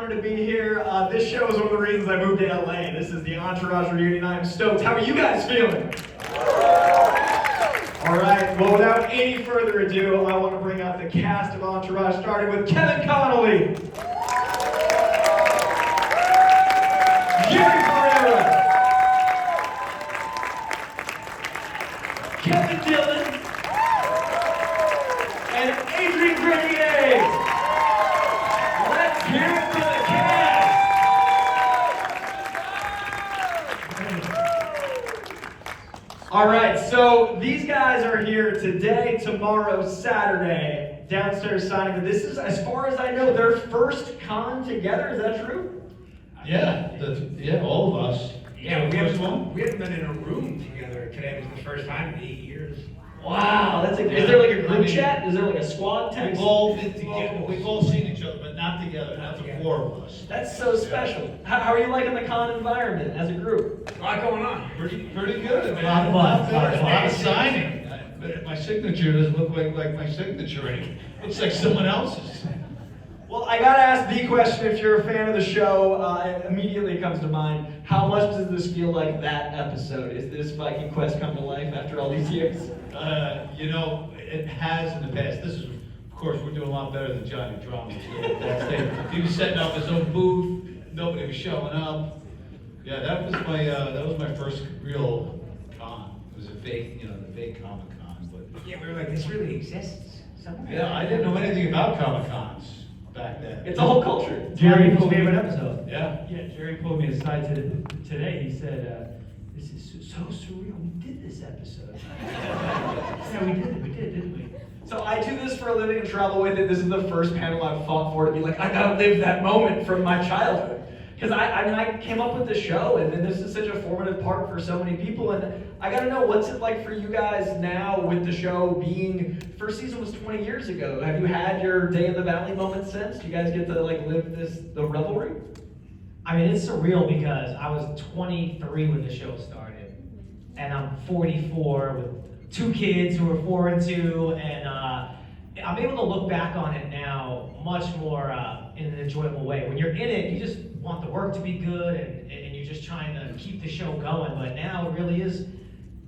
honor to be here. This show is one of the reasons I moved to LA. This is the Entourage reunion. I'm stoked. How are you guys feeling? All right, well, without any further ado, I want to bring out the cast of Entourage, starting with Kevin Connolly, Ferrara, Kevin Dillon, and Adrian Grenier. Let's hear it for the cast. All right, so these guys are here today, tomorrow, Saturday, downstairs signing. But this is, as far as I know, their first con together. Is that true? Yeah, all of us. Yeah, we haven't been in a room together today. It was the first time in 8 years. Wow, that's is there like a group chat? Is there like a squad text? We've all been together. We've all seen each other, but not together. Not the four of us. That's so special. How are you liking the con environment as a group? A lot going on. Pretty good. A lot of fun. A lot of signing. But my signature doesn't look like my signature anymore. It looks like someone else's. Well, I gotta ask the question, if you're a fan of the show, it immediately comes to mind. How much does this feel like that episode? Is this Viking Quest come to life after all these years? It has in the past. This is, of course, we're doing a lot better than Johnny Drama. He was setting up his own booth. Nobody was showing up. Yeah, that was my first real con. It was a fake, the fake Comic-Con. But Yeah, we were like, this really exists. yeah, I didn't know anything about Comic-Cons back then. It's a whole culture. Jerry's favorite episode. Yeah. Yeah, Jerry pulled me aside today. He said, "This is so surreal. We did this episode." Yeah, we did, didn't we? So I do this for a living and travel with it. This is the first panel I've fought for to be like, I gotta live that moment from my childhood. Because I came up with the show, and then this is such a formative part for so many people, and I gotta know, what's it like for you guys now with the show being, first season was 20 years ago. Have you had your Day in the Valley moment since? Do you guys get to live the revelry? I mean, it's surreal because I was 23 when the show started, and I'm 44 with 2 kids who are 4 and 2, and I'm able to look back on it now much more in an enjoyable way. When you're in it, you just want the work to be good, and you're just trying to keep the show going. But now it really is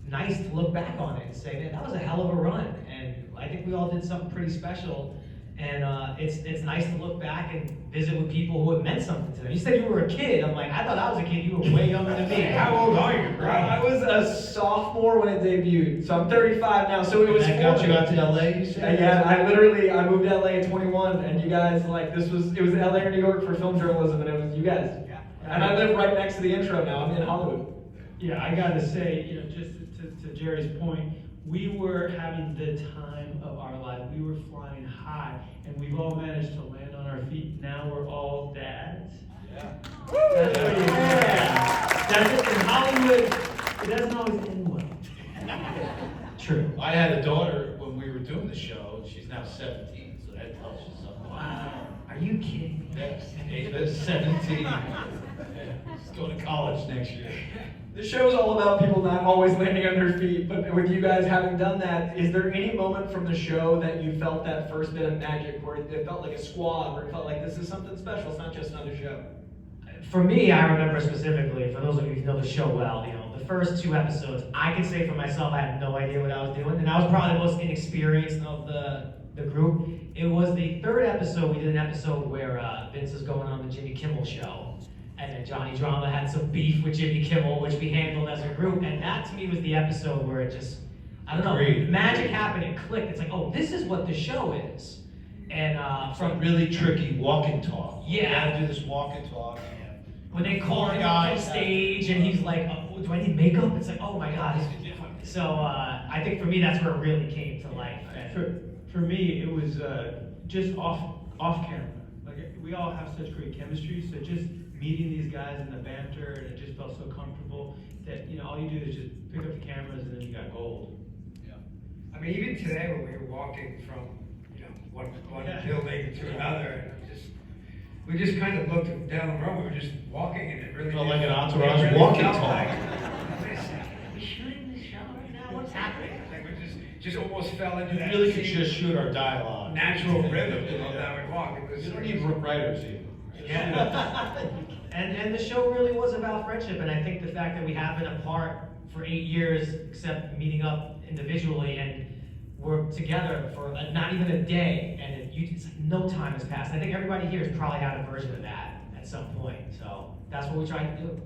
nice to look back on it and say, man, that was a hell of a run. And I think we all did something pretty special. And it's nice to look back and visit with people who have meant something to them. You said you were a kid. I'm like, I thought I was a kid. You were way younger than me. How old are you, bro? I was a sophomore when it debuted, so I'm 35 now. So it was. And that got you out to LA, you said? Yeah, I moved to LA at 21, and you guys it was LA or New York for film journalism, and it was you guys. Yeah. And I live right next to the intro now. I'm in Hollywood. Yeah, I gotta say, just to Jerry's point, we were having the time of our life. We were flying high, and we've all managed to land on our feet. Now we're all dads. Yeah. That's what you That's it. In Hollywood, it doesn't always end well. True. I had a daughter when we were doing the show. She's now 17, so that tells you something. Wow. Are you kidding me? Yeah, Ava's 17. Yeah, she's going to college next year. The show's all about people not always landing on their feet, but with you guys having done that, is there any moment from the show that you felt that first bit of magic where it felt like a squad, where it felt like this is something special, it's not just another show? For me, I remember specifically, for those of you who know the show well, the first 2 episodes, I can say for myself, I had no idea what I was doing, and I was probably the most inexperienced of the group. It was the 3rd episode. We did an episode where Vince was going on the Jimmy Kimmel show, and then Johnny Drama had some beef with Jimmy Kimmel, which we handled as a group, and that to me was the episode where it just, I don't know, Agreed. magic happened, it clicked. It's like, oh, this is what the show is. And From really tricky walk and talk. Yeah. You gotta do this walk and talk. when they call him up on stage and he's like, oh, do I need makeup? It's like, oh my God. So I think for me, that's where it really came to life. For me, it was just off camera. Like, we all have such great chemistry, so just meeting these guys and the banter, and it just felt so comfortable that, all you do is just pick up the cameras and then you got gold. Yeah. I mean, even today when we were walking from, one building to another, and we just kind of looked down the road. We were just walking, and it really Felt like an it Entourage really walking felt talk. like, are we shooting this show right now? What's happening? Like we just almost fell into You that really could same just shoot our dialogue. natural rhythm of that we walk. It was You don't need writers even. Yeah. And the show really was about friendship, and I think the fact that we have been apart for 8 years, except meeting up individually, and we're together for not even a day, and it's like no time has passed. I think everybody here has probably had a version of that at some point, so that's what we try to do.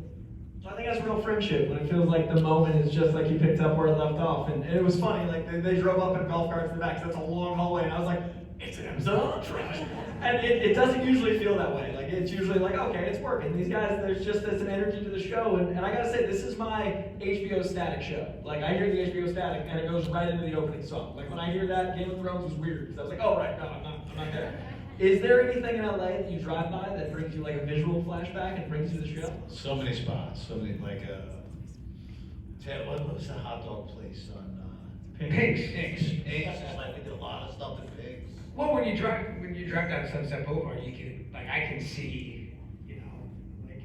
I think that's real friendship, when it feels like the moment is just like you picked up where it left off. And it was funny, like they drove up in golf carts in the back, because that's a long hallway, and I was like, it's an episode of Entourage. And it doesn't usually feel that way. Like, it's usually like, okay, it's working. These guys, there's an energy to the show. And I gotta say, this is my HBO static show. Like, I hear the HBO static, and it goes right into the opening song. Like, when I hear that, Game of Thrones was weird, because I was like, oh, right, no, I'm not there. Is there anything in LA that you drive by that brings you like a visual flashback and brings you to the show? So many spots, so many, like, what was the hot dog place on, Pigs. Pigs, like, we did a lot of stuff at Pigs. Well, when you drive down Sunset Boulevard, you can, like, I can see, you know, like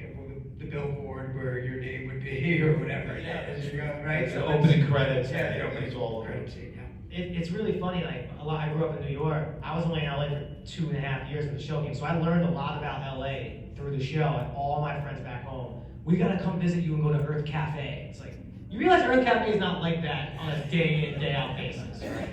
the billboard where your name would be or whatever. Yeah, as you go, right? The opening credits, Yeah, the it's opening all over. credits, yeah. It's really funny, like I grew up in New York. I was only in LA for 2.5 years when the show came, so I learned a lot about LA through the show, and all my friends back home, we gotta come visit you and go to Earth Cafe. It's like, you realize Earth Cafe is not like that on a day in, day out basis, right?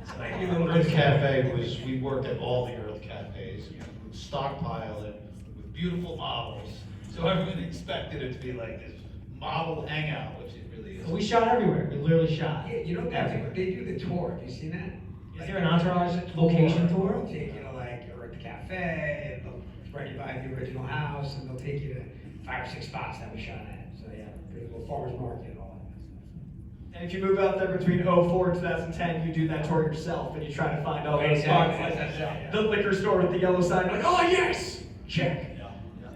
It's like, Earth Cafe was, we worked at all the Earth Cafes, we would stockpile it with beautiful models, so everyone expected it to be like this model hangout, which it really is. we shot everywhere, we literally shot. Yeah, you know, everywhere. they do the tour, have you seen that? Is there an Entourage location tour? They'll take you to like Earth Cafe, and they'll bring you by the original house, and they'll take you to 5 or 6 spots that we shot at. So yeah, pretty cool, farmer's market, all that kind of stuff. And if you move out there between 04 and 2010, you do that tour yourself, and you try to find all those spots, like the liquor store with the yellow sign, like, oh yes, check.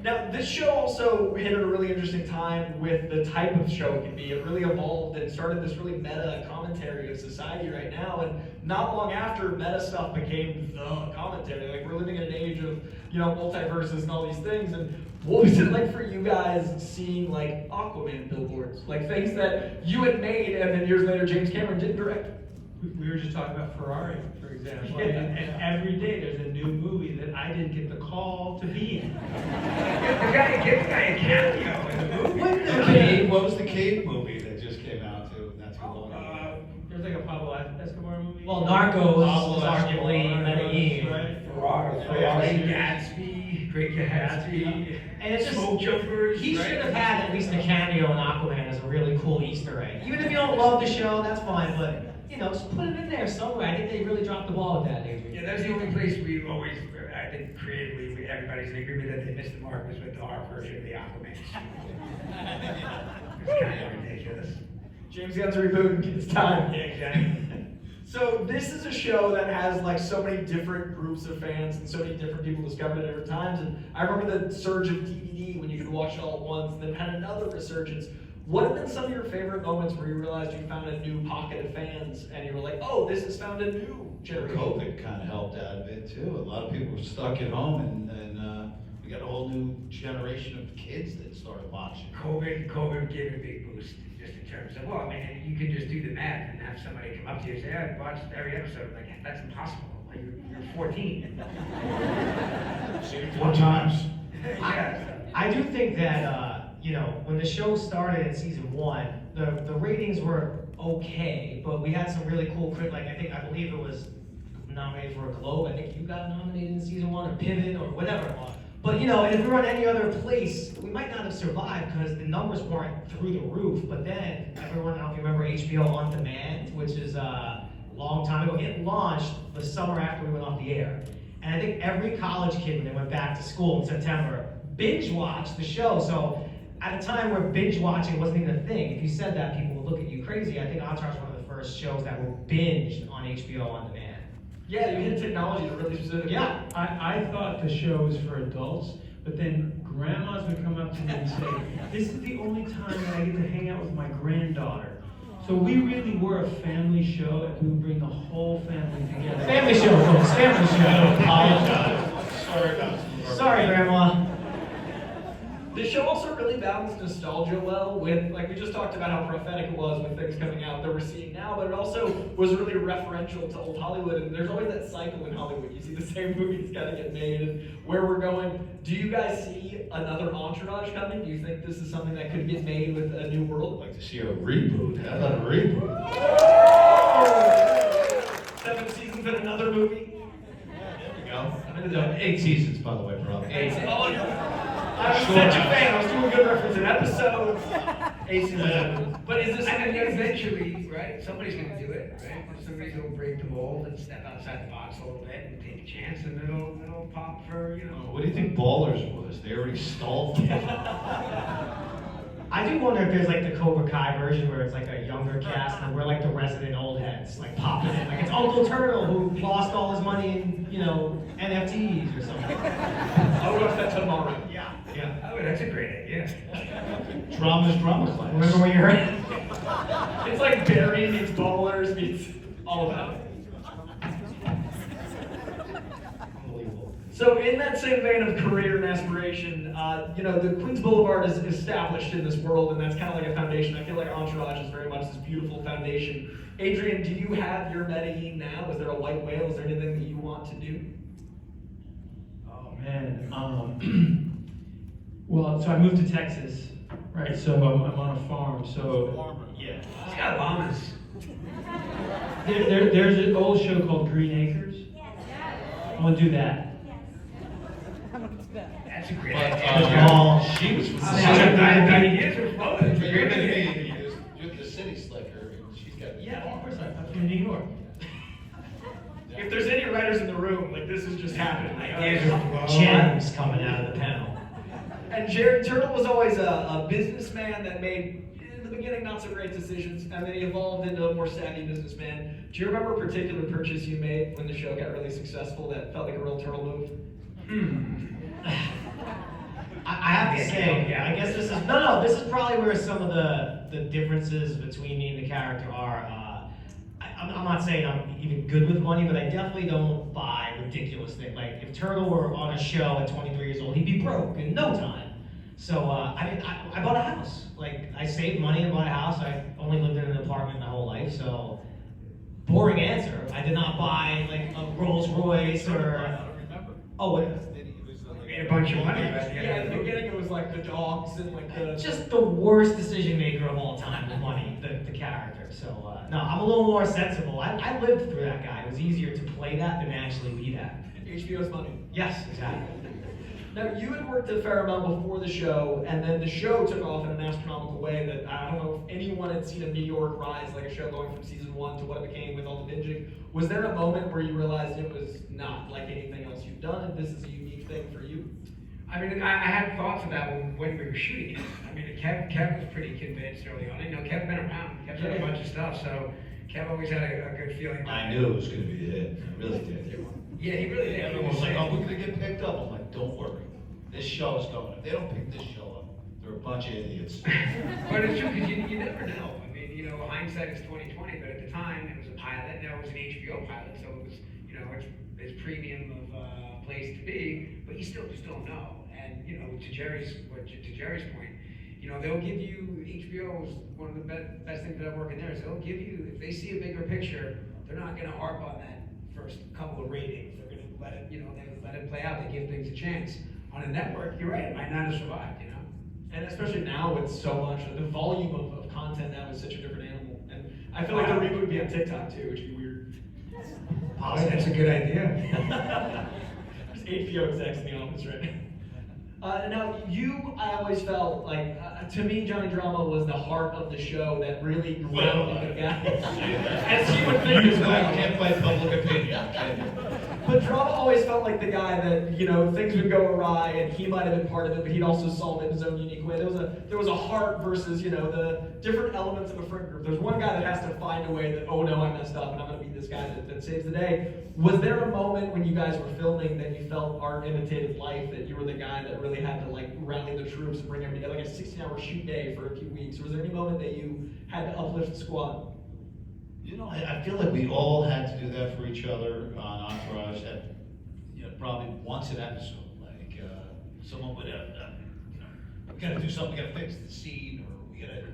Now, this show also hit at a really interesting time with the type of show it can be. It really evolved and started this really meta commentary of society right now. And not long after, meta stuff became the commentary. Like, we're living in an age of, you know, multiverses and all these things. And what was it like for you guys seeing, like, Aquaman billboards? Like, things that you had made, and then years later, James Cameron didn't direct. We were just talking about Ferrari, for example, Yeah. and every day there's a new movie that I didn't get the call to be in. Give the guy a cameo in the movie. What was the Cave movie that just came out too? Not too long ago. There's like a Pablo Escobar movie. Well, Narcos Pablo is arguably Escobar, Medellin. right? Ferrara, Great Gatsby, Great Gatsby. And it's just, Smoke Jumpers. he right? should have had at least a cameo in Aquaman as a really cool Easter egg. Even if you don't love the show, that's fine, but, you know, just put it in there somewhere. I think they really dropped the ball with that, Adrian. Yeah, that's the only place we've always, I think creatively, everybody's in agreement that they missed the mark was with our version of the Aquaman. It's kind of ridiculous. James Gunn's rebooting, it's time. Yeah, exactly. So this is a show that has like so many different groups of fans and so many different people discovered it at different times. And I remember the surge of DVD when you could watch it all at once, and then had another resurgence. What have been some of your favorite moments where you realized you found a new pocket of fans and you were like, oh, this has found a new generation? COVID kind of helped out a bit too. A lot of people were stuck at home, and we got a whole new generation of kids that started watching. COVID gave a big boost just in terms of, well, I mean, you can just do the math and have somebody come up to you and say, I watched every episode. I'm like, that's impossible. Like, you're 14. Seen it 4 times. Yeah. I do think that, you know, when the show started in season 1, the ratings were okay, but we had some really cool like, I believe it was nominated for a Globe. I think you got nominated in season 1, or Pivot, or whatever. But, you know, and if we were on any other place, we might not have survived because the numbers weren't through the roof. But then, everyone, I don't know if you remember HBO On Demand, which is a long time ago. It launched the summer after we went off the air. And I think every college kid, when they went back to school in September, binge watched the show. So at a time where binge watching wasn't even a thing, if you said that, people would look at you crazy. I think Entourage was one of the first shows that were binged on HBO On Demand. Yeah, you hit technology to really specific. Yeah. I thought the show was for adults, but then grandmas would come up to me and say, this is the only time that I get to hang out with my granddaughter. So we really were a family show, and we would bring the whole family together. Family show, folks, family show. I apologize. Sorry about some of our- Sorry, Grandma. The show also really balanced nostalgia well with, like we just talked about how prophetic it was with things coming out that we're seeing now, but it also was really referential to old Hollywood, and there's always that cycle in Hollywood. You see the same movies kind of get made and where we're going. Do you guys see another Entourage coming? Do you think this is something that could get made with a new world? I'd like to see a reboot. How about a reboot? 7 seasons and another movie? There we go. No, 8 seasons, by the way, bro. 8 seasons. Oh, I was such a fan. I was doing good reference in episodes. 8 seasons. But is this I something mean, that eventually, right, somebody's gonna do it, right? Somebody's gonna break the mold and step outside the box a little bit and take a chance, and it'll pop for, you know. What do you think Ballers was? They already stalled. I do wonder if there's like the Cobra Kai version where it's like a younger cast and we're like the resident old heads, like popping in. Like it's Uncle Turtle who lost all his money in, you know, NFTs or something. I'll watch that tomorrow. Yeah. Oh, that's a great idea. Drama class. Remember when you heard it? It's like Barry meets Ballers meets all about it. Unbelievable. So in that same vein of career and aspiration, you know, the Queens Boulevard is established in this world, and that's kind of like a foundation. I feel like Entourage is very much this beautiful foundation. Adrian, do you have your Medellin now? Is there a white whale? Is there anything that you want to do? Oh man. Well, so I moved to Texas, right? So I'm on a farm. So yeah. He's got llamas. There's an old show called Green Acres. I want to do that. That's a great But, idea. she was from the I city. mean, ideas are flowing. It's a You're great gonna idea. be you're the city slicker, and she's got. Yeah, of course. I'm from New York. If there's any writers in the room, like this is just happening. Ideas are flowing. Gems coming out of the panel. And Jerry Turtle was always a businessman that made, in the beginning, not so great decisions, and then he evolved into a more savvy businessman. Do you remember a particular purchase you made when the show got really successful that felt like a real Turtle move? I have to say, I guess this is this is probably where some of the differences between me and the character are. I'm not saying I'm even good with money, but I definitely don't buy ridiculous things. Like if Turtle were on a show at 23 years old, he'd be broke in no time. So I bought a house. Like I saved money and bought a house. I only lived in an apartment my whole life, so boring answer. I did not buy like a Rolls Royce or. I don't remember. Oh, what? Made a bunch of money. Yeah, in the beginning it was like the dogs and like the... Just the worst decision maker of all time with money, the character. So, no, I'm a little more sensible. I lived through that guy. It was easier to play that than actually be that. HBO's money. Yes, exactly. Now, you had worked at Ferrara before the show, and then the show took off in an astronomical way that I don't know if anyone had seen a meteoric rise, like a show going from season 1 to what it became with all the binging. Was there a moment where you realized it was not like anything else you've done, and this is a unique thing for you? I mean, I had thoughts of that when we were shooting it. I mean, Kev was pretty convinced early on. You know, Kev's been around. Kev's done a bunch of stuff, so Kev always had a good feeling. I knew it was gonna be a hit. I really did. Yeah, he really did. Everyone was like, "Oh, we're gonna get picked up." I'm like, "Don't worry, this show is going. If they don't pick this show up, they're a bunch of idiots." But it's true because you never know. I mean, you know, hindsight is 20/20. But at the time, it was a pilot. Now it was an HBO pilot, so it was, you know, it's premium of place to be. But you still just don't know. And you know, to Jerry's point, you know, they'll give you HBO is one of the best things about working there is they'll give you, if they see a bigger picture, they're not going to harp on that first couple of ratings. They're going to let it, you know, they let it play out. They give things a chance. On a network, you're right, it might not have survived, you know. And especially now with so much, the volume of content now is such a different animal. And I feel like the reboot would be on TikTok too, which would be weird. Oh, that's a good idea. There's HBO execs in the office right now. Now, I always felt like, to me, Johnny Drama was the heart of the show that really grounded the guy. As you would think as I well. can't fight public opinion. But Drama always felt like the guy that, you know, things would go awry and he might have been part of it, but he'd also solve it in his own unique way. There was a heart versus, you know, the different elements of a friend group. There's one guy that has to find a way that, oh no, I messed up and I'm going to be this guy that saves the day. Was there a moment when you guys were filming that you felt art imitated life, that you were the guy that really had to like rally the troops and bring everybody together, like a 16-hour shoot day for a few weeks? Or was there any moment that you had to uplift the squad? You know, I feel like we all had to do that for each other on Entourage. That, you know, probably once an episode, like someone would have, you know, gotta do something, we gotta fix the scene, or we gotta.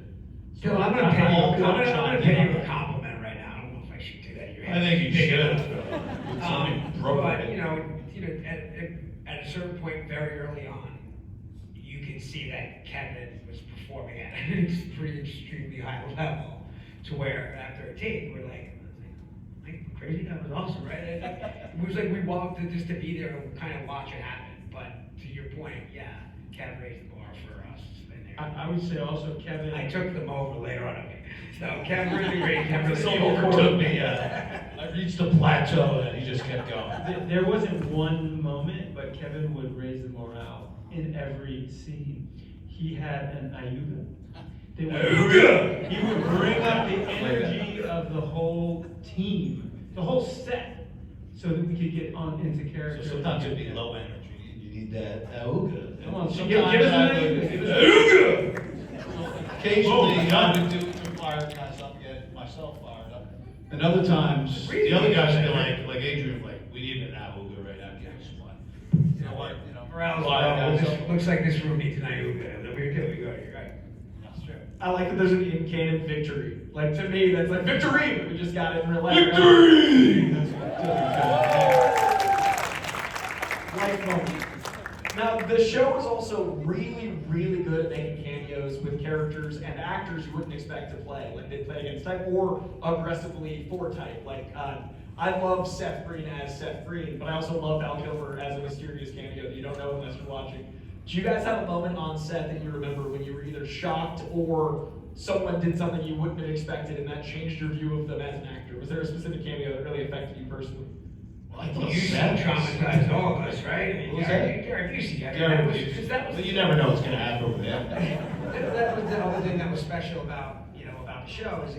Dillon, I'm gonna pay you. I'm gonna pay you a compliment right now. I don't know if I should do that. I think you should. But at a certain point, very early on, you can see that Kevin was performing at an pretty extremely high level, to where after a tape, we're like, crazy, that was awesome, right? It was like we walked just to be there and kind of watch it happen. But to your point, yeah, Kevin raised the bar for us. I would say also Kevin. I took them over later on. So Kevin really raised. Kevin He really overtook me. I reached the plateau, and he just kept going. There wasn't one moment, but Kevin would raise the morale in every scene. He had an ayuga. He would bring up the energy of the whole team, the whole set, so that we could get on into character. So sometimes it'd be low energy. You need that auga. Come on, Sometimes give us I an would- auga. Occasionally, I would do it to fire myself, get myself fired up. And other times, the other guys would be like Adrian, like, we need an auga right now, give us one. You know what? Morale's low. Looks like this room needs an ayuga. We're good. You're right. That's true. I like that there's an in-canon victory. Like, to me, that's like, victory! We just got it in real life. Victory! Life moment. Now, the show is also really, really good at making cameos with characters and actors you wouldn't expect to play. Like, they play against type or aggressively for type. Like, I love Seth Green as Seth Green, but I also love Val Kilmer as a mysterious cameo that you don't know unless you're watching. Do you guys have a moment on set that you remember when you were either shocked or someone did something you wouldn't have expected and that changed your view of them as an actor? Was there a specific cameo that really affected you personally? You traumatized all of us, right? I mean, What was that? Gary Busey. But you never know what's gonna happen with him. That was the other thing that was special about the show is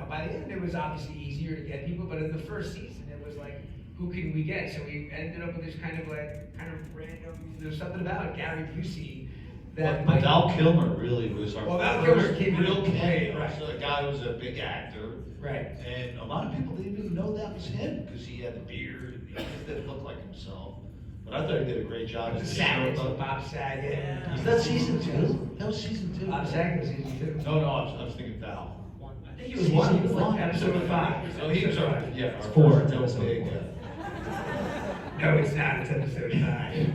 by the end it was obviously easier to get people, but in the first season it was like, who can we get? So we ended up with this kind of random. There's something about Gary Busey that But Val Kilmer really was our Val Kilmer first came in real and played, cameo. right. So the guy was a big actor. Right. And a lot of people didn't even know that was him because he had the beard. He just didn't look like himself. But I thought he did a great job as the Saget, sheriff. Bob Saget. Is that season 2? That was season 2. Bob Saget was season 2. No, I was thinking Val. I think he was one. He was like episode 5. So he was our, Episode yeah, our 4, first it's real episode big, 4. No, it's not. It's episode 5.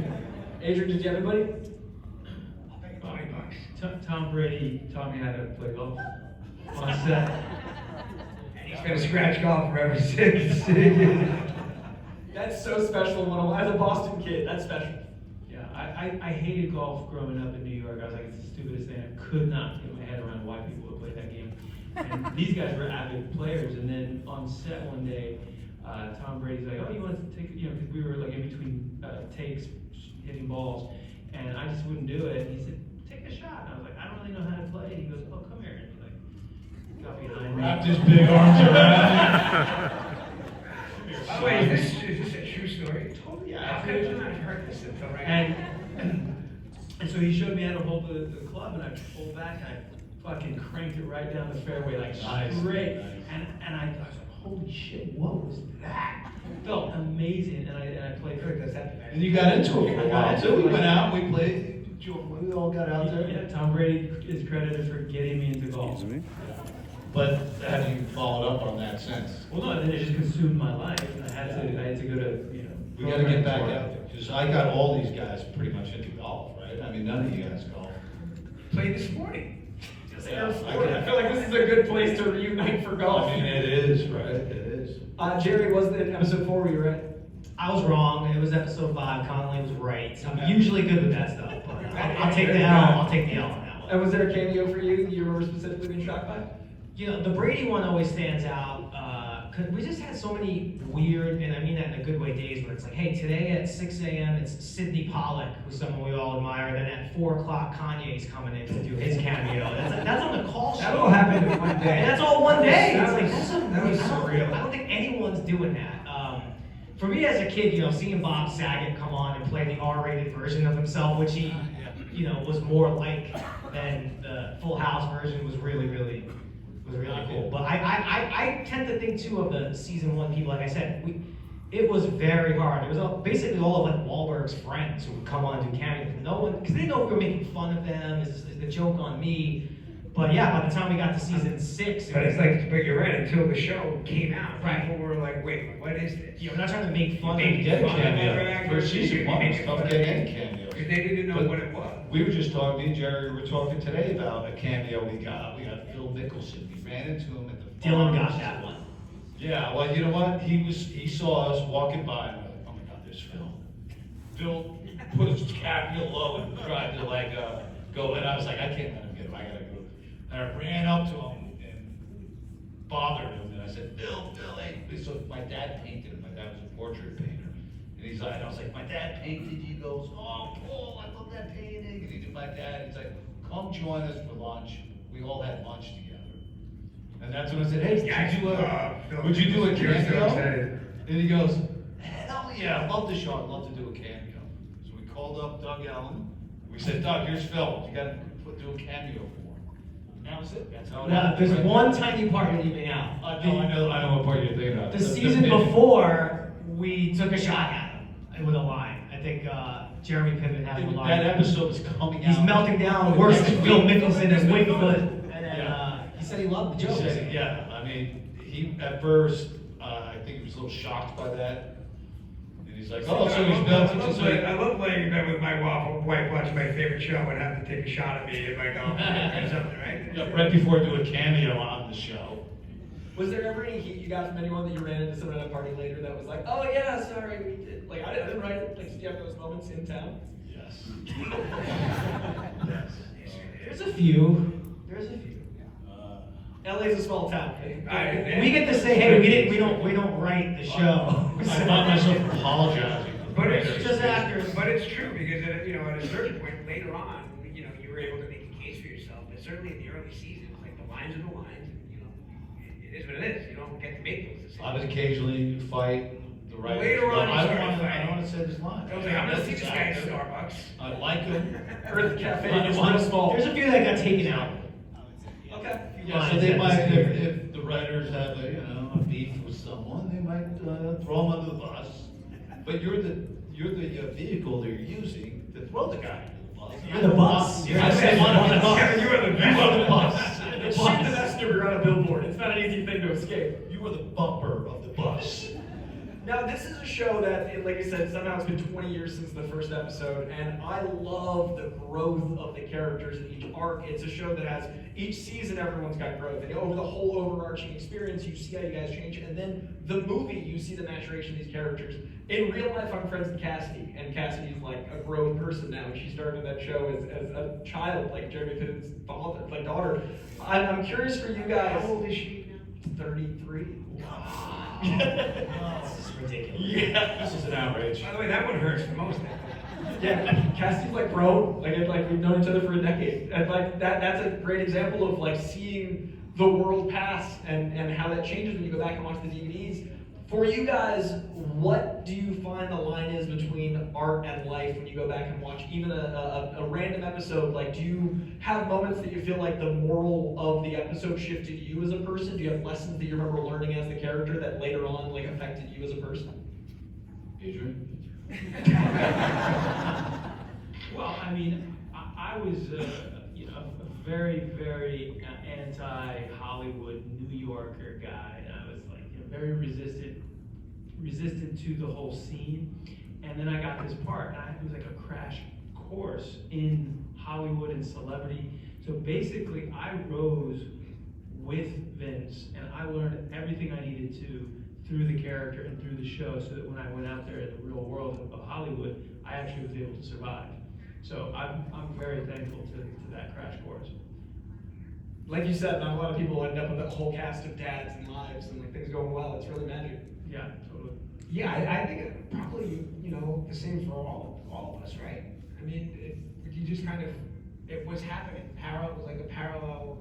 Adrian, did you have anybody? $20. Tom Brady taught me how to play golf on set. And he's gonna scratch golf forever since. That's so special. As a Boston kid, that's special. Yeah, I hated golf growing up in New York. I was like, it's the stupidest thing. I could not get my head around why people would play that game. And these guys were avid players. And then on set one day, Tom Brady's like, oh, you want to take, because we were like in between takes, hitting balls. And I just wouldn't do it. And he said, take a shot. And I was like, I don't really know how to play. And he goes, oh, come here. And he like got behind me. Wrapped his big arms around By the way, is this a true story? Totally, How could I not have heard this until right now? And so he showed me how to hold the club, and I pulled back, and I fucking cranked it right down the fairway, like Nice, straight. nice. And I was like, holy shit, what was that? It felt amazing, and I played Good, does that And you got into it for a while too. We Like- went out, we played. We all got out there. Yeah, Tom Brady is credited for getting me into golf. But have you followed up on that since? Well, no, then it just consumed my life, and I had to go to, We gotta get back out there, because I got all these guys pretty much into golf, right? I mean, none of you guys golf. Played this morning. Yeah, I feel like this is a good place to reunite for golf. I mean, it is, right? It is. Jerry, wasn't it episode 4 where you were at? I was wrong. It was episode 5. Connolly was right. I'm Okay. usually good with that stuff, but I'll take the L. I'll take the L on that one. And was there a cameo for you that you remember specifically being shocked by? The Brady one always stands out. 'Cause we just had so many weird, and I mean that in a good way, days where it's like, hey, today at 6 a.m. it's Sidney Pollack, who's someone we all admire. Then at 4 o'clock, Kanye's coming in to do his cameo. That's on the call That show. all happened in one day. And that's all one day. That It's like, was- that's that was surreal. I don't think anyone's doing that. For me as a kid, seeing Bob Saget come on and play the R-rated version of himself, which he, was more like than the Full House version, was really cool. But I tend to think too of the season 1 people. Like I said, It was very hard. It was basically all of like Wahlberg's friends who would come on and do cameos. No one, because they didn't know if we were making fun of them. Is the joke on me? But yeah, by the time we got to season 6, But it's like, but you're right. Until the show came out, Right. people were like, "Wait, what is this?" we're not trying to make fun You of make Get a fun of cameo. other actors, First season you one, make it's fun tough of to get them. any cameos. Because they didn't know But what it was. We were just talking, me and Jerry were talking today about a cameo we got. We got Phil Mickelson. We ran into him at the Dillon got farm. that one. Yeah, well, you know what? He saw us walking by and we're like, oh my God, there's Phil. Phil put his cap real low and tried to like go, and I was like, I can't let him get him. I gotta go. And I ran up to him and bothered him, and I said, Phil, hey. So my dad painted him. My dad was a portrait painter. And he's like, and I was like, my dad painted you. He goes, oh, Paul, I love that painting. And he did my dad. He's like, come join us for lunch. We all had lunch together. And that's when I said, hey, would you do a cameo? And he goes, hell yeah, I love the show. I'd love to do a cameo. So we called up Doug Allen. We said, Doug, here's Phil. You gotta do a cameo for him. And that was it. That's how it Now, happened. there's one tiny part you're leaving out. I know what part you're thinking of. The season before, we took a shot at him with a line. I think Jeremy Piven has a line. That episode was coming out. He's melting down worse than Phil Mickelson and Wingfoot. And then he said he loved the He jokes. said, yeah, I mean, he, at first, I think he was a little shocked by that. And he's like, oh, so he's melting. I love laying in bed with my wife watching my favorite show and having to take a shot at me if I go or something, right? Yeah, right before I do a cameo on the show. Was there ever any heat you got from anyone that you ran into someone at a party later that was like, oh yeah, sorry, we did, like I didn't write it, like did you have those moments in town? Yes. Yes. There's a few. LA's a small town. We get to say, hey, we don't write the show. I find myself apologizing. But it's just actors. But it's true because at a certain point later on, you were able to make a case for yourself. But certainly in the early seasons, like the lines are the lines. It is what it is. You don't get to make those decisions. I would occasionally fight the writers. Later on, I you don't started want to. I fighting. don't want to say this line. I was like, I'm gonna see this guy at Starbucks. I like him. Earth Cafe is real small. There's a few that got taken out. Okay. Yeah, so they might, if the writers have a beef with someone, they might throw them under the bus. But you're the vehicle they're using to throw the guy under the bus. You're the bus. I said one on the bus. Kevin, you are the You are the bus. It's shoot the messenger on a billboard. It's not an easy thing to escape. You are the bumper of the bus. Now, this is a show that, like I said, somehow it's been 20 years since the first episode, and I love the growth of the characters in each arc. It's a show that has, each season everyone's got growth, and over the whole overarching experience, you see how you guys change, and then the movie, you see the maturation of these characters. In real life, I'm friends with Cassidy, and Cassidy's like a grown person now, and she started that show as a child, like Jeremy Piven's daughter. I'm curious for you guys. How old is she now? 33. This is ridiculous. Yeah. This is an outrage. By the way, that one hurts the most. Yeah, Cassie's like grown, like we've known each other for a decade, and like that's a great example of like seeing the world pass and how that changes when you go back and watch the DVDs. For you guys, what do you find the line is between art and life when you go back and watch even a random episode? Like, do you have moments that you feel like the moral of the episode shifted you as a person? Do you have lessons that you remember learning as the character that later on like affected you as a person? Adrian? Well, I mean, I was, a very, very anti-Hollywood New Yorker guy. And I was like, very resistant to the whole scene. And then I got this part, and it was like a crash course in Hollywood and celebrity. So basically, I rose with Vince, and I learned everything I needed to through the character and through the show, so that when I went out there in the real world of Hollywood, I actually was able to survive. So I'm very thankful to that crash course. Like you said, not a lot of people end up with a whole cast of dads and lives and like things going well. It's really magic. Yeah, totally. Yeah, I think it probably, the same for all of us, right? I mean, you just kind of, it was happening. It was like a parallel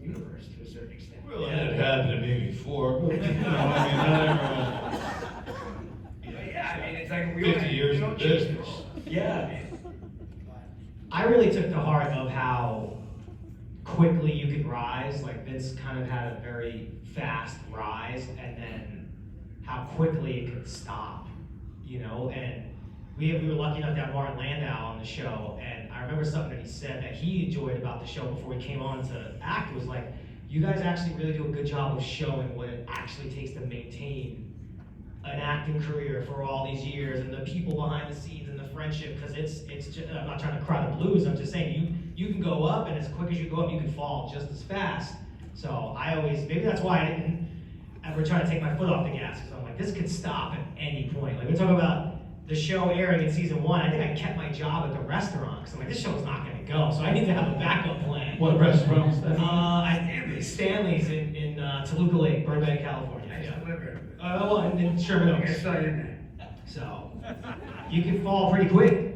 universe to a certain extent. Well, it had happened to me before, but, not everyone. Yeah, I mean, it's like 50 years in business. Yeah. I really took to heart of how quickly you could rise. Like Vince kind of had a very fast rise, and then how quickly it could stop, you know. And we were lucky enough to have Martin Landau on the show, and I remember something that he said that he enjoyed about the show before he came on to act was like, you guys actually really do a good job of showing what it actually takes to maintain an acting career for all these years, and the people behind the scenes and the friendship, because it's just, I'm not trying to cry the blues, I'm just saying you can go up, and as quick as you go up, you can fall just as fast. So I always, maybe that's why I didn't ever try to take my foot off the gas, because I'm like, this could stop at any point. Like, we're talking about the show airing in season 1, I think I kept my job at the restaurant, because I'm like, this show's not gonna go, so I need to have a backup plan. What restaurant was that? Stanley's in Toluca Lake, Burbank, California. I used to live there. Well, in Sherman I Oaks. saw you in there. So, you can fall pretty quick.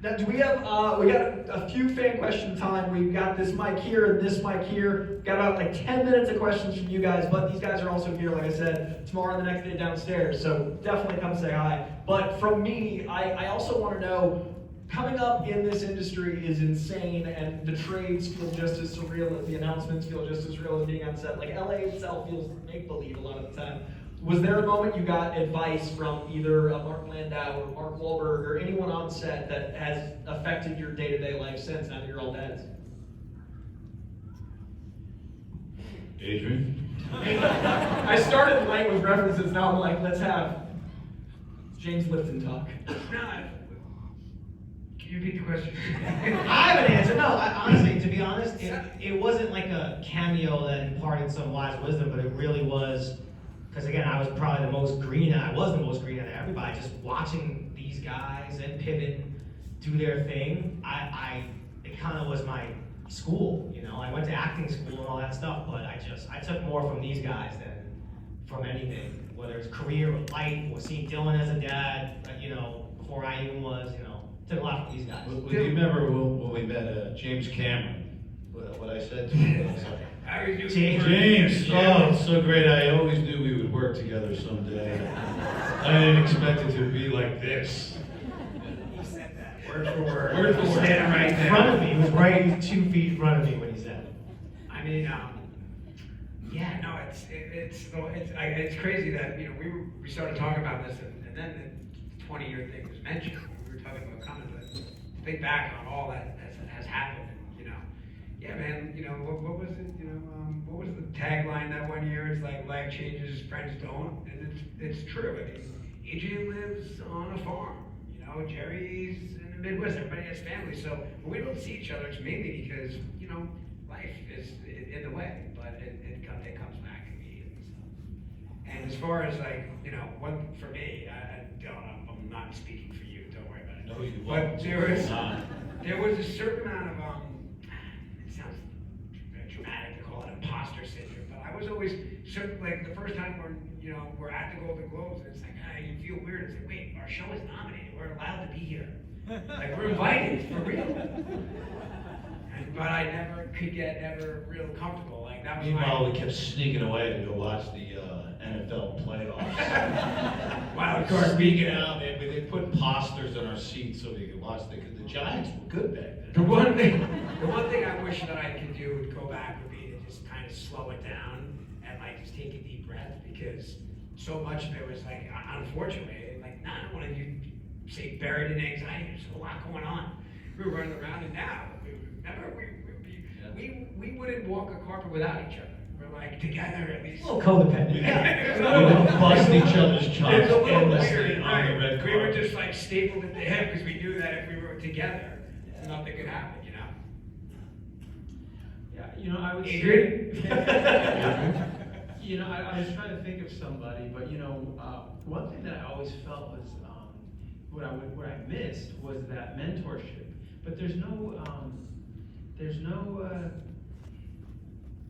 Now, do we have, we got a few fan question time. We've got this mic here and this mic here. Got about like 10 minutes of questions from you guys, but these guys are also here, like I said, tomorrow and the next day downstairs. So definitely come say hi. But from me, I also want to know, coming up in this industry is insane, and the trades feel just as surreal, the announcements feel just as real as being on set. Like LA itself feels make-believe a lot of the time. Was there a moment you got advice from either Mark Landau or Mark Wahlberg or anyone on set that has affected your day-to-day life since, now that you're all dads? Adrian? I started light with references, now I'm like, let's have James Lipton talk. No, can you repeat the question? I have an answer. No, honestly, to be honest, it wasn't like a cameo that imparted some wise wisdom, but it really was, because again, I was probably the most green, and I was the most green out of everybody, just watching these guys and Pivot do their thing. It kind of was my school, you know. I went to acting school and all that stuff, but I took more from these guys than from anything, whether it's career or life or seeing Dillon as a dad, you know, before I even was, you know, took a lot from these guys. Do you remember when we met James Cameron? What I said to him? I always knew James, oh, it's so great. I always knew we would work together someday. I didn't expect it to be like this. He said that, word for word. Word for word. Standing right In there. front of me, he was right 2 feet in front of me when he said it. I mean, yeah, no, it's crazy that, you know, we started talking about this, and then the 20-year thing was mentioned. We were talking about coming, but to think back on all that has happened, and, you know, yeah, man, you know, what was it, you know, what was the tagline that one year? It's like, life changes, friends don't, and it's true. I mean, Adrian lives on a farm, you know, Jerry's in the Midwest, everybody has families, so when we don't see each other, it's mainly because, you know, life is in the way, but it comes back immediately. So. And as far as like, you know, one for me, I'm not speaking for you. Don't worry about it. No, you But won't. there was a certain amount of it sounds very dramatic to call it imposter syndrome, but I was always certain, like the first time we're at the Golden Globes, and it's like, you feel weird. It's like, wait, our show is nominated. We're allowed to be here. Like we're invited for real. But I never could get real comfortable. Like that was Meanwhile, we kept sneaking away to go watch the NFL playoffs. Wow, Of course, speaking out, they put posters on our seats so we could watch because the Giants were good back then. The one thing I wish that I could do would go back would be to just kind of slow it down and like just take a deep breath, because so much of it was like, unfortunately, like I don't want to say buried in anxiety. There's a lot going on. We were running around, and now we wouldn't walk a carpet without each other. We're like together at least. A little codependent. We would bust each other's chops It's a little endlessly weird, on the right? red We were carpet. just like stapled at the hip because we knew that if we were together, nothing could happen, you know? Yeah, you know, I would Adrian? say, you know, I was trying to think of somebody, but you know, one thing that I always felt was, what I missed was that mentorship. But there's no,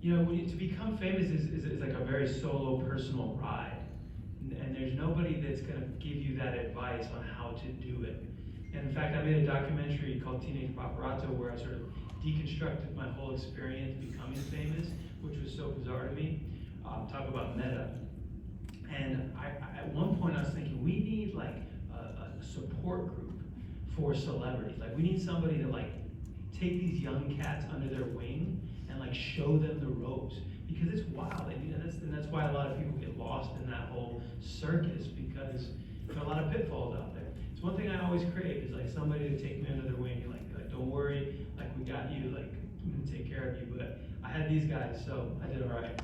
you know, to become famous is like a very solo personal ride. And there's nobody that's gonna give you that advice on how to do it. And in fact, I made a documentary called Teenage Paparazzo where I sort of deconstructed my whole experience becoming famous, which was so bizarre to me. Talk about meta. And at one point I was thinking, we need like a support group for celebrities. Like we need somebody to like take these young cats under their wing and like show them the ropes. because it's wild, and that's why a lot of people get lost in that whole circus, because there are a lot of pitfalls out there. It's one thing I always crave is like somebody to take me under their wing, and like don't worry, like we got you, like I'm gonna take care of you. But I had these guys, so I did all right.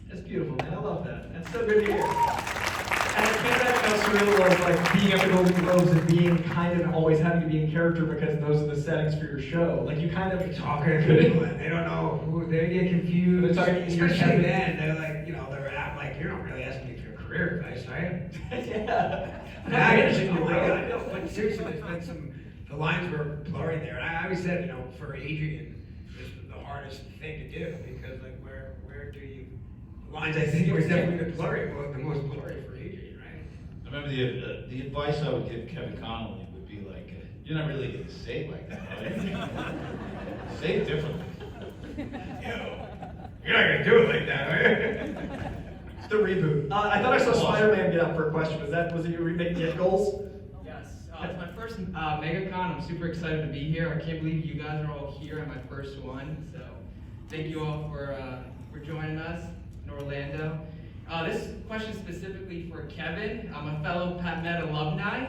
That's beautiful, man. I love that. That's so good to hear. And I can't imagine how surreal it was, like being at the Golden Globes and being kind of always having to be in character because those are the settings for your show. Like you kind of Talking to people and they don't know who, they get confused. They're talking to you, Especially then, they're like, they're like, you're not really asking me for your career advice, right? yeah. I understand. Oh my God, no, but seriously, there's been the lines were blurry there. And I always said, for Adrian, this was the hardest thing to do because like where do you, the lines I think were definitely the most blurry for Adrian, right? I remember the advice I would give Kevin Connolly would be like, you're not really going to say it like that, right? Say it differently. You're not going to do it like that, are you? The reboot. I thought I saw Spider-Man get up for a question. Was it your remake Get Goals? Yes, it's my first MegaCon. I'm super excited to be here. I can't believe you guys are all here on my first one. So thank you all for joining us in Orlando. This question is specifically for Kevin. I'm a fellow PatMed alumni.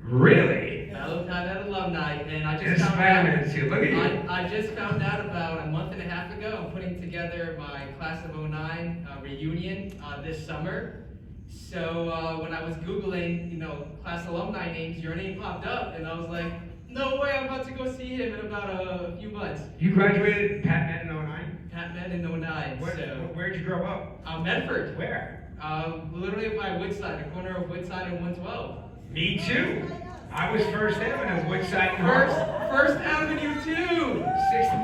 Really? Fellow PatMed alumni, and I Yes, just found Spider-Man out. too. Look at you. I just found out about a month and a half ago. I'm putting together my class of '09 reunion this summer. So when I was Googling, class alumni names, your name popped up, and I was like, no way, I'm about to go see him in about a few months. You graduated PatMed in 09? PatMed in '09. Where'd you grow up? Medford. Where? Literally by Woodside, the corner of Woodside and 112. Me too. I was First Avenue, Woodside. First Avenue too.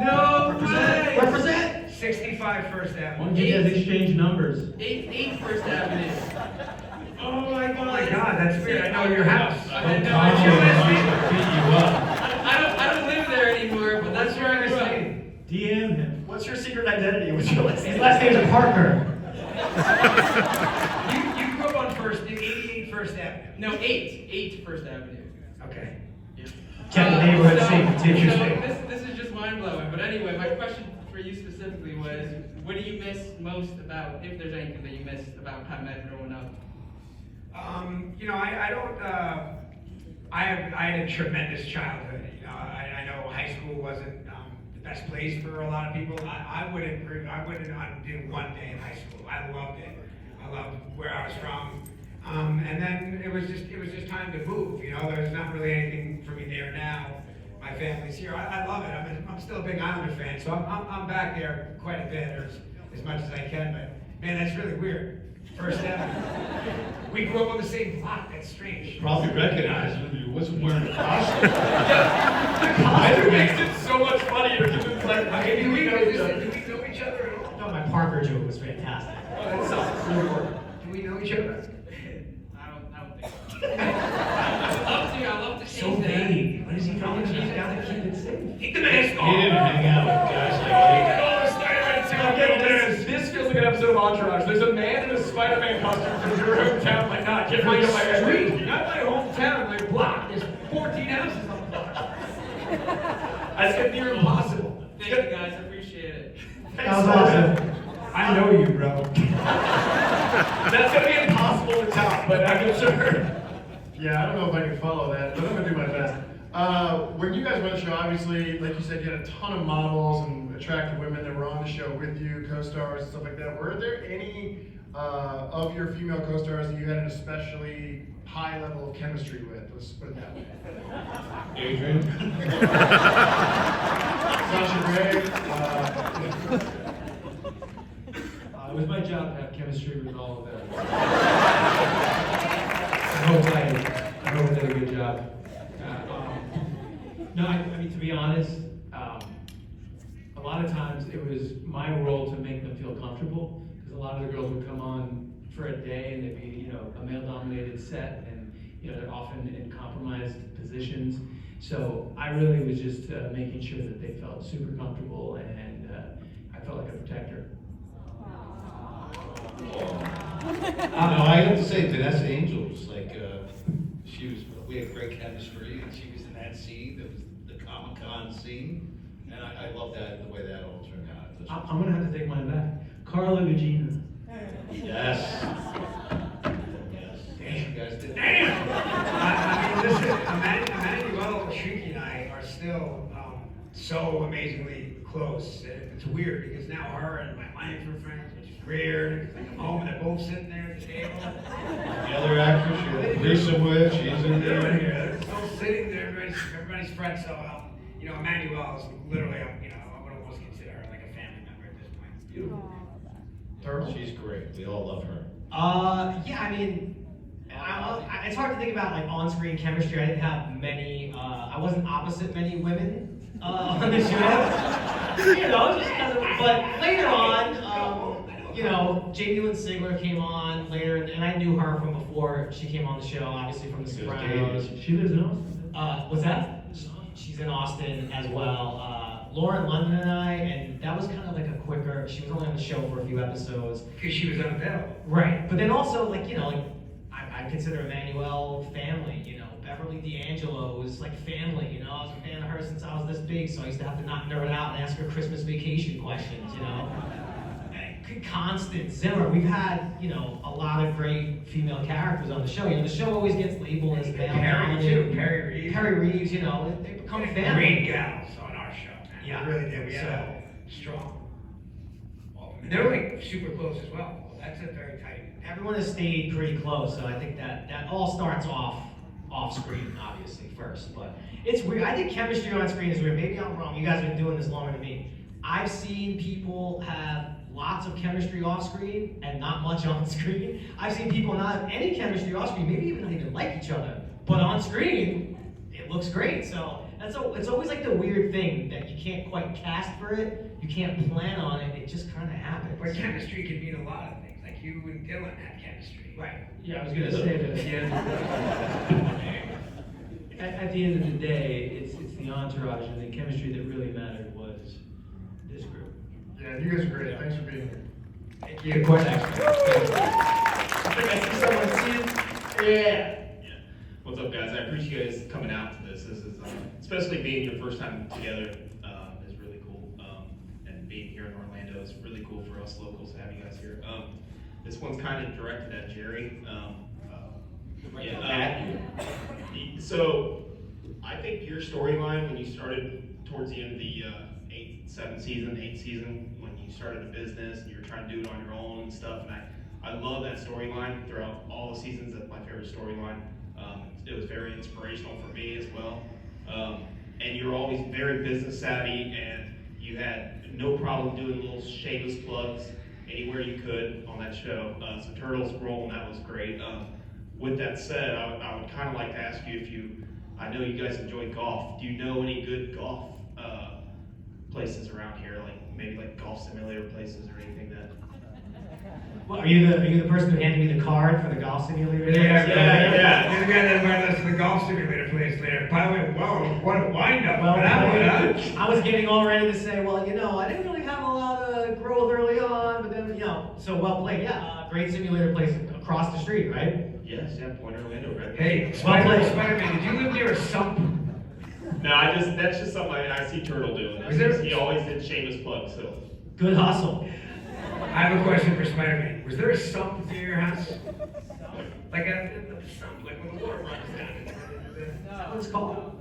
No way. Represent! 65 First Why Avenue. don't you guys exchange numbers? 8 First Avenue. Oh my God, that's weird. I know your house. I had no Connolly idea. wants to beat you up. I don't live there anymore, but that's where I grew up. DM him. What's your secret identity? What's your last His name? last name's Parker. You grew up on 88 First Avenue. No, 8 First Avenue. Okay. Check the neighborhood secrets. So Interesting. this is just mind blowing. But anyway, my question for you specifically was, what do you miss most about, if there's anything that you miss about PatMed growing up? I don't. I had a tremendous childhood. I know high school wasn't the best place for a lot of people. I wouldn't undo one day in high school. I loved it. I loved where I was from. And then it was just time to move. There's not really anything for me there now. My family's here. I love it. I'm still a big Islander fan, so I'm back there quite a bit, or as much as I can. But man, that's really weird. First Avenue. We grew up on the same block. That's strange. Probably recognized when you wasn't wearing a costume. It makes it so much funnier because it's like, Okay, do we know know each other. each other at all? No, my Parker joke was fantastic. Oh, that sounds really work. Do we know each other? I don't think so. I love to So change that. vague. What is he talking about? He's got to keep it safe. Take the mask He off. didn't hang out with guys like This feels like an episode of Entourage. There's a man in a Spider-Man costume from your hometown, like, nah, get rid of my Street, not my hometown, my block. There's 14 houses on the block. That's gonna be impossible. Thank you guys, I appreciate it. That was awesome. I know you, bro. That's gonna be impossible to top, but I'm sure. Yeah, I don't know if I can follow that, but I'm gonna do my best. When you guys run the show, obviously, like you said, you had a ton of models and attractive women that were on the show with you, co-stars and stuff like that. Were there any of your female co-stars that you had an especially high level of chemistry with? Let's put it that way. Adrian. Sasha Grey. It was my job to have chemistry with all of them. I hope I did a good job. No, I mean, to be honest, a lot of times it was my role to make them feel comfortable, because a lot of the girls would come on for a day and they'd be, a male-dominated set, and they're often in compromised positions. So I really was just making sure that they felt super comfortable, and I felt like a protector. No, I have to say, Vanessa Angel was like, we had great chemistry, and she was in that scene, that was the Comic-Con scene, and I love that, the way that all turned out. I'm gonna have to take mine back. Carla Gugino. Yes. Yes. Damn, you guys did. Damn! I mean, listen, Emmanuel, Shrieky, and I are still so amazingly close. It's weird because now her and my wife are friends, which is weird. It's like I'm home and they're both sitting there at the table. The other actress, you're gruesome with, she's in They're there. They're still sitting there, everybody's friends. So, you know, Emmanuel is literally, you know, I would almost consider her like a family member at this point. Beautiful. She's great. We all love her. Yeah, I mean, it's hard to think about like on-screen chemistry. I didn't have many. I wasn't opposite many women on the show. You know, just kind of. But later on, you know, Jamie Lynn Sigler came on later, and I knew her from before she came on the show. Obviously from The Sopranos. She lives in Austin. What's that? She's in Austin as well. Lauren London and I, and that was kind of like a quicker. She was only on the show for a few episodes. Because she was unavailable. Right, but then also like, you know, like I consider Emmanuel family. You know, Beverly D'Angelo was like family. You know, I was a fan of her since I was this big, so I used to have to knock her out and ask her Christmas vacation questions. You know, Constance Zimmer. We've had, you know, a lot of great female characters on the show. You know, the show always gets labeled as male dominated. Perry Reeves. You know, they become family. Great gals on our show, man. Yeah. We really did. We had a strong. And they're like super close as well. That's a very tight. Everyone has stayed pretty close, so I think that all starts off screen, obviously, first. But it's weird. I think chemistry on screen is weird. Maybe I'm wrong. You guys have been doing this longer than me. I've seen people have lots of chemistry off screen and not much on screen. I've seen people not have any chemistry off screen, maybe even not even like each other, but on screen, it looks great. So it's always like the weird thing that you can't quite cast for it, you can't plan on it, it just kind of happens. But chemistry can mean a lot of things. Like you and Dillon had chemistry. Right. Yeah, I was gonna say that at the end of the day, it's the entourage and the chemistry that really mattered was this group. Yeah, you guys are great. Thanks for being here. Thank you. Good question. I see someone Yeah. What's up, guys? I appreciate you guys coming out to this. This is, especially being your first time together, is really cool. And being here in Orlando is really cool for us locals to have you guys here. This one's kind of directed at Jerry. So I think your storyline when you started towards the end of the eighth season, when you started a business and you were trying to do it on your own and stuff, and I love that storyline throughout all the seasons. That's my favorite storyline. It was very inspirational for me as well. And you're always very business savvy, and you had no problem doing little shameless plugs anywhere you could on that show. So Turtles Roll, and that was great. With that said, I would kind of like to ask you I know you guys enjoy golf. Do you know any good golf places around here, like maybe like golf simulator places or anything that? Well, are you the person who handed me the card for the golf simulator? Yeah. Yeah. We got to invite us to the golf simulator place later. By the way, wow, what a wind-up. Well, for that one, huh? I was getting all ready to say, well, you know, I didn't really have a lot of growth early on, but then, you know, so well played. Yeah, great simulator place across the street, right? Yes, yeah, Point Orlando, right? Hey, Well played. Spider-Man, did you live near a sump? No, that's just something I see Turtle doing. He always did shameless plugs, so. Good hustle. I have a question for Spider-Man. Was there a sump near your house? Like a sump, like when the water runs down. That's what it's called.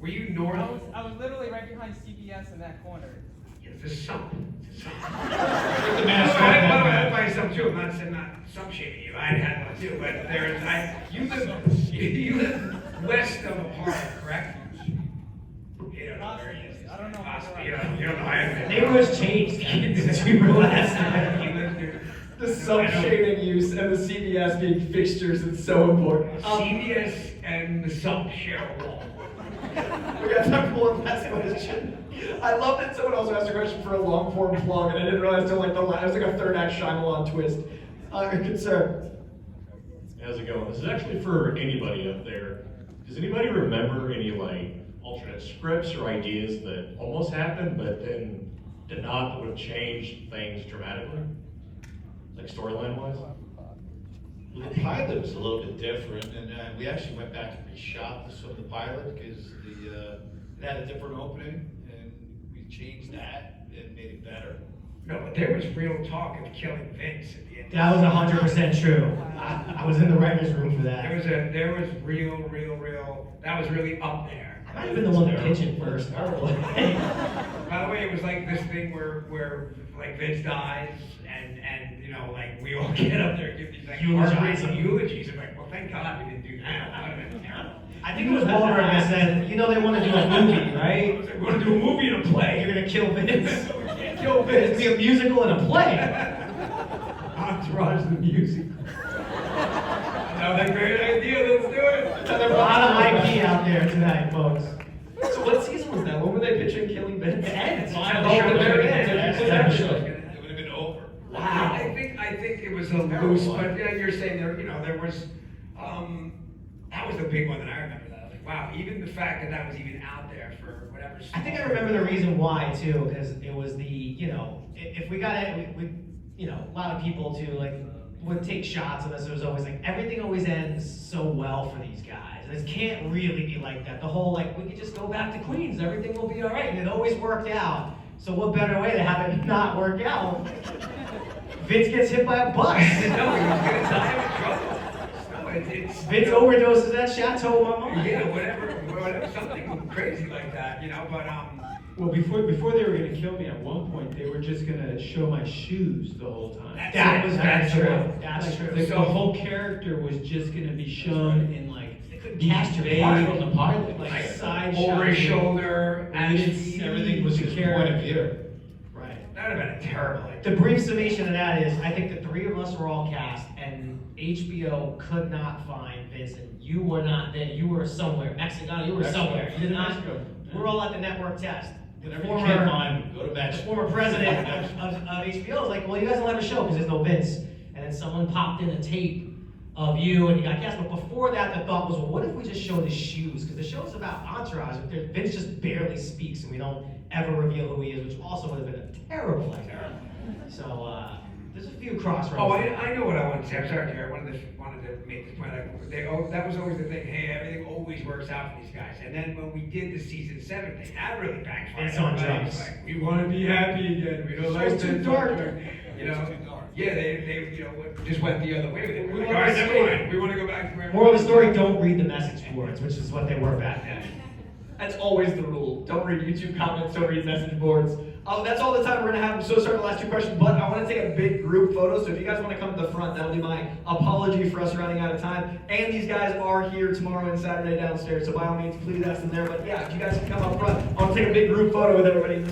Were you north? I was literally right behind CBS in that corner. It's a sump. It's a sump. The By mascot. the way, I buy some too. I'm not sump shaming you. I had one too, but you live west of a park, correct? You don't know where he is. I don't know. Possibly. You don't know. I haven't been. Neighborhoods changed since we were last time. He lives near. The sub-shaming use and the CBS being fixtures is so important. CBS and the sump share a wall. We got time for one last question. I love that someone also asked a question for a long form plug, and I didn't realize till like the last, it was like a third act Shyamalan twist. Good sir. How's it going? This is actually for anybody up there. Does anybody remember any like alternate scripts or ideas that almost happened but then did not, that would have changed things dramatically? Like storyline wise? Well, the pilot was a little bit different, and we actually went back and reshot some of the pilot because it had a different opening, and we changed that and made it better. No, but there was real talk of killing Vince at the end. That was 100% true. I was in the writers' room for that. There was real, that was really up there. I might have been the one that pitched it first. By the way, it was like this thing where like Vince dies and you know, like we all get up there and give these like heartbreaking eulogies. I'm like, well, thank God we didn't do that. That would have been terrible. I think it was Wahlberg that said, you know they want to do a movie, right? I was like, we want to do a movie and a play. You're going to kill Vince. We can't kill Vince. It's going to be a musical and a play. Entourage the music. Another great idea, let's do it. There's a lot of IP out there tonight, folks. So what season was that? When were they pitching Killing Vince? The end. Oh, the very end. It would have been over. Wow. I think it was a loose, but yeah, you're saying there was, that was the big one that I remember that. I was like, wow, even the fact that was even out there for whatever. I think I remember the reason why too, because it was if we got it, a lot of people too, like, would take shots of this. It was always like, everything always ends so well for these guys. This can't really be like that. The whole, like, we could just go back to Queens, everything will be all right. And it always worked out. So what better way to have it not work out? Vince gets hit by a bus. No, he was gonna die of trouble. No, it's Vince overdoses at Chateau Marmont. Yeah, whatever, something crazy like that, but Well, before they were gonna kill me, at one point they were just gonna show my shoes the whole time. That's true. That's Like, true. the whole character was just gonna be shown in like cast your vague, part from the pilot. like side over his shots. shoulder, and Everything was his point of view. Right. that would have been a terrible idea. The brief summation of that is, I think the three of us were all cast, and HBO could not find Vincent. You were not there. You were somewhere. Mexico, you were somewhere. You did not. Mexico. We're all at the network test. Whatever you can't find, go to The Mexico. former president of HBO was like, well, you guys will have a show because there's no Vince. And then someone popped in a tape of you and you got cast. But before that, the thought was, well, what if we just showed his shoes? Because the show's about Entourage. But Vince just barely speaks and we don't ever reveal who he is, which also would have been a terrible idea. So there's a few crossroads. Oh, I know what I wanted to say. I'm sorry, Jared. I wanted to make this point. That was always the thing. Hey, everything always works out for these guys. And then when we did the season 7 thing, that really backfired. It's on Everybody was drugs. like, we want to be happy again. We don't like too to dark. Yeah, they just went the other way with it. We Like, want all right, to never stay- mind. We want to go back to where. Moral of the story, don't read the message boards, which is what they were back then. That's always the rule. Don't read YouTube comments, don't read message boards. That's all the time we're gonna have. I'm so sorry for the last 2 questions, but I want to take a big group photo. So if you guys want to come to the front, that'll be my apology for us running out of time. And these guys are here tomorrow and Saturday downstairs, so by all means, please ask them there. But yeah, if you guys can come up front, I want to take a big group photo with everybody.